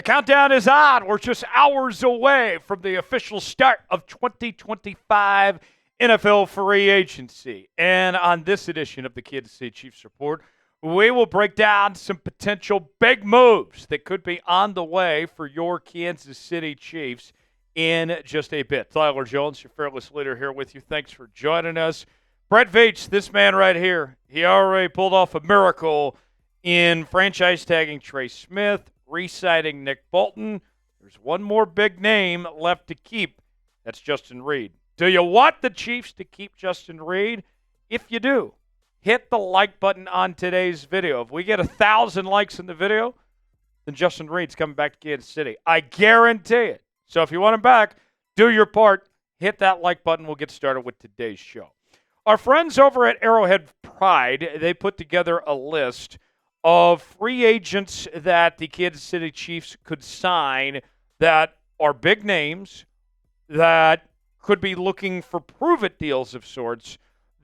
countdown is on. We're just hours away from the official start of 2025 NFL free agency. And on this edition of the Kansas City Chiefs Report, we will break down some potential big moves that could be on the way for your Kansas City Chiefs in just a bit. Tyler Jones, your fearless leader, here with you. Thanks for joining us. Brett Veach, this man right here, he already pulled off a miracle in franchise tagging Trey Smith, re-signing Nick Bolton. There's one more big name left to keep. That's Justin Reid. Do you want the Chiefs to keep Justin Reid? If you do, hit the like button on today's video. If we get 1,000 likes in the video, then Justin Reid's coming back to Kansas City. I guarantee it. So if you want him back, do your part. Hit that like button. We'll get started with today's show. Our friends over at Arrowhead Pride, they put together a list of free agents that the Kansas City Chiefs could sign that are big names, that could be looking for prove-it deals of sorts,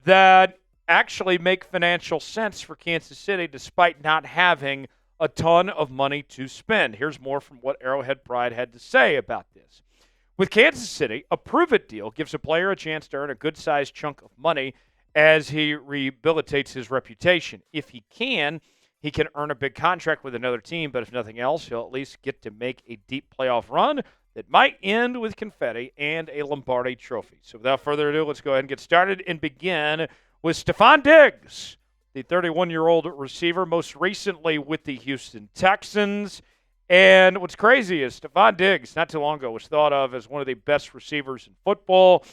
that actually make financial sense for Kansas City despite not having a ton of money to spend. Here's more from what Arrowhead Pride had to say about this. With Kansas City, a prove-it deal gives a player a chance to earn a good-sized chunk of money as he rehabilitates his reputation. If he can earn a big contract with another team, but if nothing else, he'll at least get to make a deep playoff run that might end with confetti and a Lombardi trophy. So without further ado, let's go ahead and get started and begin with Stefon Diggs, the 31-year-old receiver, most recently with the Houston Texans. And what's crazy is Stefon Diggs, not too long ago, was thought of as one of the best receivers in football.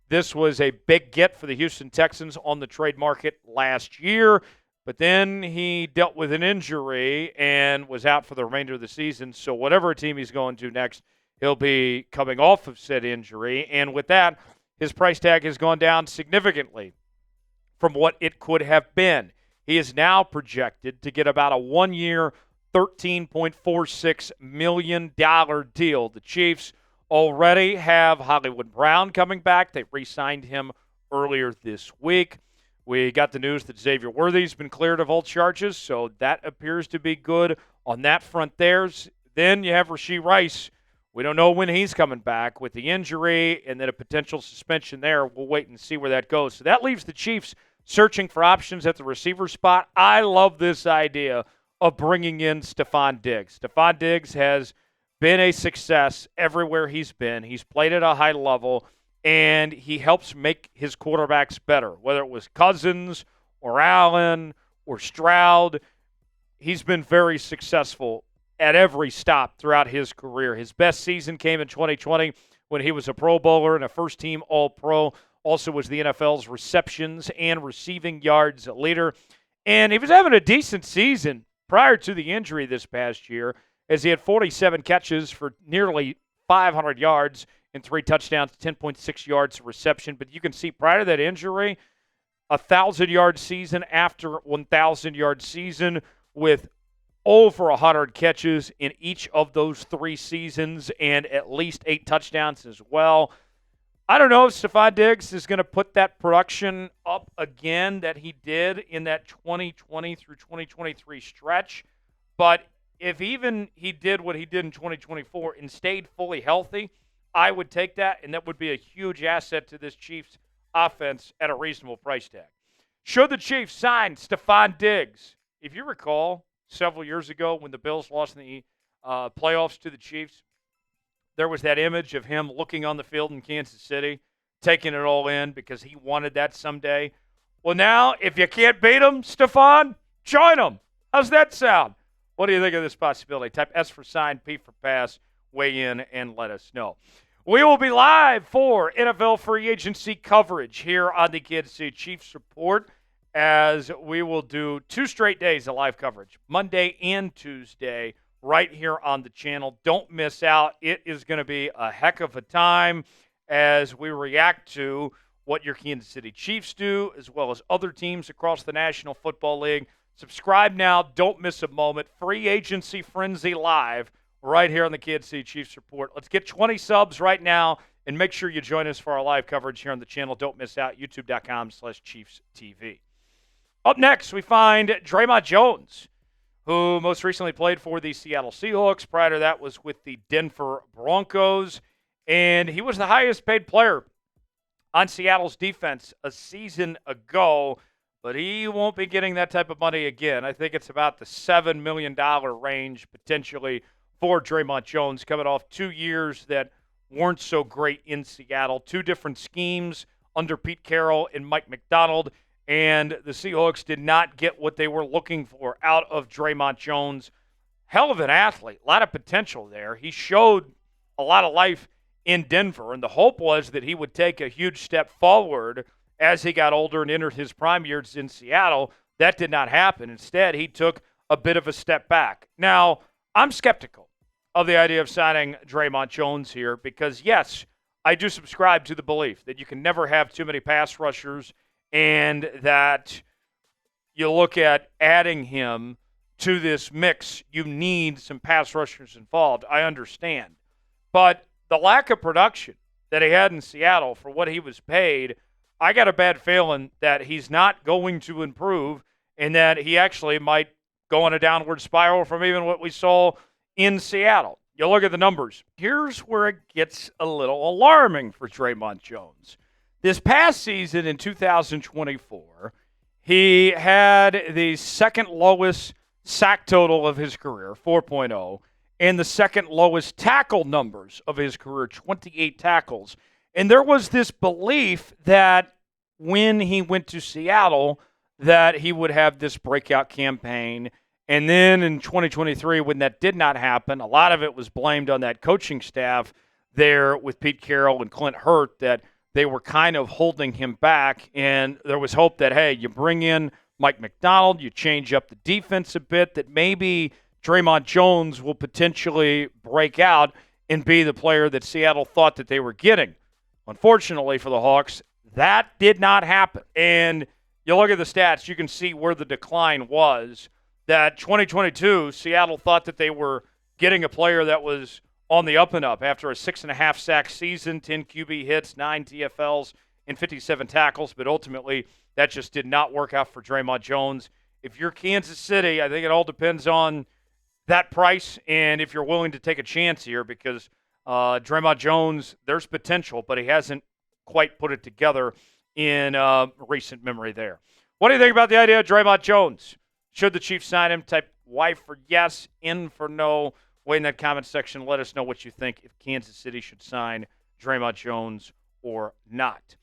This was a big get for the Houston Texans on the trade market last year. But then he dealt with an injury and was out for the remainder of the season. So whatever team he's going to next, he'll be coming off of said injury. And with that, his price tag has gone down significantly from what it could have been. He is now projected to get about a one-year, $13.46 million deal. The Chiefs already have Hollywood Brown coming back. They re-signed him earlier this week. We got the news that Xavier Worthy's been cleared of all charges, so that appears to be good on that front there. Then you have Rashee Rice. We don't know when he's coming back with the injury and then a potential suspension there. We'll wait and see where that goes. So that leaves the Chiefs searching for options at the receiver spot. I love this idea of bringing in Stefon Diggs. Stefon Diggs has been a success everywhere he's been. He's played at a high level, and he helps make his quarterbacks better, whether it was Cousins or Allen or Stroud. He's been very successful at every stop throughout his career. His best season came in 2020 when he was a Pro Bowler and a first-team All-Pro. Also was the NFL's receptions and receiving yards leader. And he was having a decent season prior to the injury this past year, as he had 47 catches for nearly 500 yards and 3 touchdowns, 10.6 yards of reception. But you can see prior to that injury, a 1,000-yard season after 1,000-yard season with over 100 catches in each of those 3 seasons and at least 8 touchdowns as well. I don't know if Stefon Diggs is going to put that production up again that he did in that 2020 through 2023 stretch, but if even he did what he did in 2024 and stayed fully healthy, I would take that, and that would be a huge asset to this Chiefs offense at a reasonable price tag. Should the Chiefs sign Stefon Diggs? If you recall, several years ago when the Bills lost in the playoffs to the Chiefs, there was that image of him looking on the field in Kansas City, taking it all in because he wanted that someday. Well, now, if you can't beat him, Stefon, join him. How's that sound? What do you think of this possibility? Type S for sign, P for pass, weigh in, and let us know. We will be live for NFL free agency coverage here on the Kansas City Chiefs Report, as we will do 2 straight days of live coverage, Monday and Tuesday, right here on the channel. Don't miss out. It is going to be a heck of a time as we react to what your Kansas City Chiefs do, as well as other teams across the National Football League. Subscribe now. Don't miss a moment. Free Agency Frenzy Live right here on the Kansas City Chiefs Report. Let's get 20 subs right now, and make sure you join us for our live coverage here on the channel. Don't miss out. YouTube.com/ChiefsTV. Up next, we find Dre'Mont Jones. who most recently played for the Seattle Seahawks. Prior to that was with the Denver Broncos. And he was the highest paid player on Seattle's defense a season ago, but he won't be getting that type of money again. I think it's about the $7 million range potentially for Dre'Mont Jones, coming off 2 years that weren't so great in Seattle. 2 different schemes under Pete Carroll and Mike Macdonald, and the Seahawks did not get what they were looking for out of Dre'Mont Jones. Hell of an athlete, a lot of potential there. He showed a lot of life in Denver, and the hope was that he would take a huge step forward as he got older and entered his prime years in Seattle. That did not happen. Instead, he took a bit of a step back. Now, I'm skeptical of the idea of signing Dre'Mont Jones here because, yes, I do subscribe to the belief that you can never have too many pass rushers and that you look at adding him to this mix, you need some pass rushers involved. I understand. But the lack of production that he had in Seattle for what he was paid, I got a bad feeling that he's not going to improve and that he actually might go on a downward spiral from even what we saw in Seattle. You look at the numbers. Here's where it gets a little alarming for Dre'Mont Jones. This past season in 2024, he had the second lowest sack total of his career, 4.0, and the second lowest tackle numbers of his career, 28 tackles. And there was this belief that when he went to Seattle that he would have this breakout campaign. And then in 2023, when that did not happen, a lot of it was blamed on that coaching staff there with Pete Carroll and Clint Hurt, that they were kind of holding him back. And there was hope that, hey, you bring in Mike Macdonald, you change up the defense a bit, that maybe Dre'Mont Jones will potentially break out and be the player that Seattle thought that they were getting. Unfortunately for the Hawks, that did not happen. And you look at the stats, you can see where the decline was. That 2022, Seattle thought that they were getting a player that was on the up and up after a 6.5 sack season, 10 QB hits, 9 TFLs, and 57 tackles. But ultimately, that just did not work out for Dre'Mont Jones. If you're Kansas City, I think it all depends on that price and if you're willing to take a chance here, because Dre'Mont Jones, there's potential, but he hasn't quite put it together in recent memory there. What do you think about the idea of Dre'Mont Jones? Should the Chiefs sign him? Type Y for yes, N for no. Wait in that comment section. Let us know what you think if Kansas City should sign Dre'Mont Jones or not.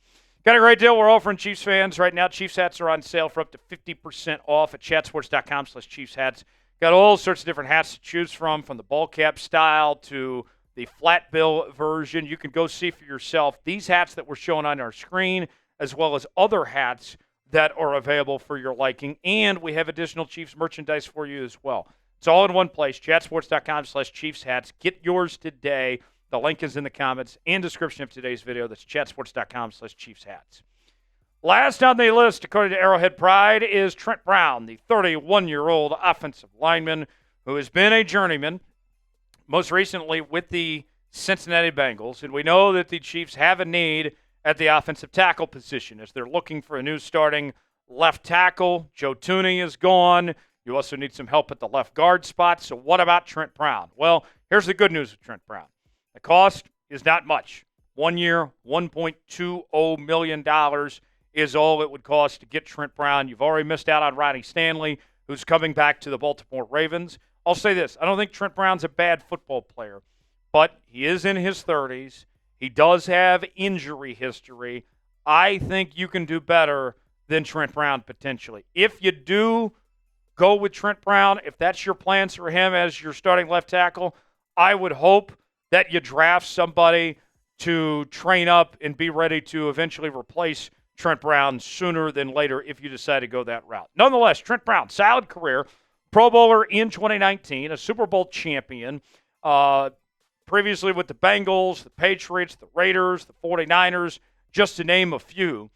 Got a great deal we're offering Chiefs fans right now. Chiefs hats are on sale for up to 50% off at chatsports.com/Chiefs hats. Got all sorts of different hats to choose from the ball cap style to the flat bill version. You can go see for yourself these hats that we're showing on our screen, as well as other hats that are available for your liking. And we have additional Chiefs merchandise for you as well. It's all in one place, chatsports.com/Chiefs hats. Get yours today. The link is in the comments and description of today's video. That's chatsports.com/Chiefs hats. Last on the list, according to Arrowhead Pride, is Trent Brown, the 31-year-old offensive lineman who has been a journeyman, most recently with the Cincinnati Bengals. And we know that the Chiefs have a need at the offensive tackle position as they're looking for a new starting left tackle. Joe Thuney is gone. You also need some help at the left guard spot. So what about Trent Brown? Well, here's the good news with Trent Brown. The cost is not much. 1 year, $1.20 million is all it would cost to get Trent Brown. You've already missed out on Ronnie Stanley, who's coming back to the Baltimore Ravens. I'll say this. I don't think Trent Brown's a bad football player, but he is in his 30s. He does have injury history. I think you can do better than Trent Brown potentially. If you do go with Trent Brown, if that's your plans for him as your starting left tackle, I would hope that you draft somebody to train up and be ready to eventually replace Trent Brown sooner than later if you decide to go that route. Nonetheless, Trent Brown, solid career, Pro Bowler in 2019, a Super Bowl champion, previously with the Bengals, the Patriots, the Raiders, the 49ers, just to name a few.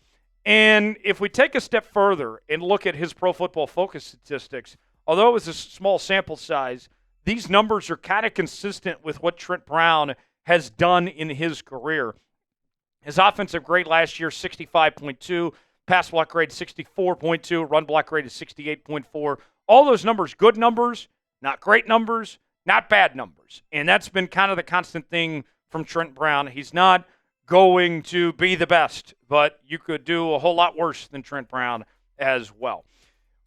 And if we take a step further and look at his Pro Football Focus statistics, although it was a small sample size, these numbers are kind of consistent with what Trent Brown has done in his career. His offensive grade last year, 65.2, pass block grade 64.2, run block grade is 68.4, All those numbers, good numbers, not great numbers, not bad numbers. And that's been kind of the constant thing from Trent Brown. He's not going to be the best, but you could do a whole lot worse than Trent Brown as well.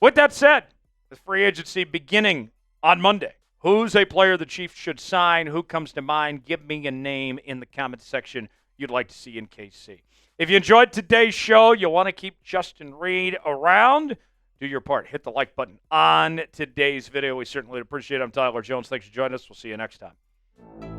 With that said, with free agency beginning on Monday, who's a player the Chiefs should sign? Who comes to mind? Give me a name in the comments section you'd like to see in KC. If you enjoyed today's show, you'll want to keep Justin Reid around. Do your part. Hit the like button on today's video. We certainly appreciate it. I'm Tyler Jones. Thanks for joining us. We'll see you next time.